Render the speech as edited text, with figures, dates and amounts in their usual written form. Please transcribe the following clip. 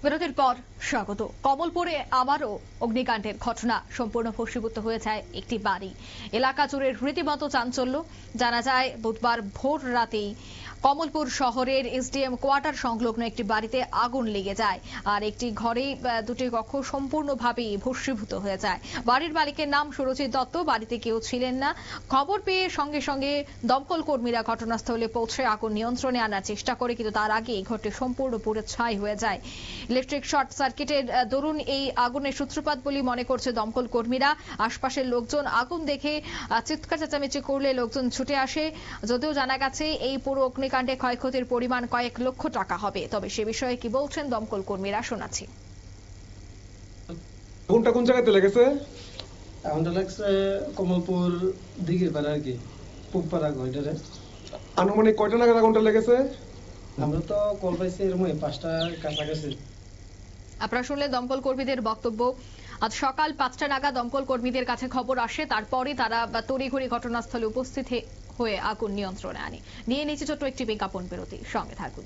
বিরতির পর স্বাগত। কমলপুরে আবারও অগ্নিকাণ্ডের ঘটনা, সম্পূর্ণ ভস্মীভূত হয়ে যায় একটি বাড়ি। এলাকা জুড়ে রীতিমতো চাঞ্চল্য। জানা যায় বুধবার ভোর রাতেই কমলপুর শহরের এসডিএম কোয়ার্টার সংলগ্ন একটি বাড়িতে আগুন লেগে যায়, আর একটি ঘরে দুটি কক্ষ সম্পূর্ণভাবে ভস্মীভূত হয়ে যায়। বাড়ির মালিকের নাম সুরজিৎ দত্ত। বাড়িতে কেউ ছিলেন না। খবর পেয়ে সঙ্গে সঙ্গে দমকল কর্মীরা ঘটনাস্থলে পৌঁছে আগুন নিয়ন্ত্রণে আনার চেষ্টা করে, কিন্তু তার আগে ঘরটি সম্পূর্ণ পুড়ে ছাই হয়ে যায়। ইলেকট্রিক শর্ট সার্কিটের দরুন এই আগুনের সূত্রপাত বলে মনে করছে দমকল কর্মীরা। আশপাশের লোকজন আগুন দেখে চিৎকার চেঁচামেচি করলে লোকজন ছুটে আসে। যদিও জানা গেছে এই পুরো অগ্নিকাণ্ডে ক্ষয়ক্ষতির পরিমাণ কয়েক লক্ষ টাকা হবে। তবে সে বিষয়ে কি বলছেন দমকল কর্মীরা শোনাচ্ছি। আগুনটা কোন জায়গাতে লেগেছে? আগুনটা লাগছে কমলপুর দিঘির পাড়া আর কি, পুবপাড়া ঘরটারে। আনুমানিক কয়টা নাগাদ আগুনটা লেগেছে? আমরা তো কল পাইছি এরকম 5টার কাছাকাছি। আপনারা শুনলে দমকল কর্মীদের বক্তব্য। আজ সকাল 5টা নাগাদ দমকল কর্মীদের কাছে খবর আসে, তারপরে তারা তড়িঘড়ি ঘটনাস্থলে উপস্থিত হয়ে আগুন নিয়ন্ত্রণে আনে। নিয়ে নিচ্ছে ছোট্ট একটি বিজ্ঞাপন বিরতি, সঙ্গে থাকুন।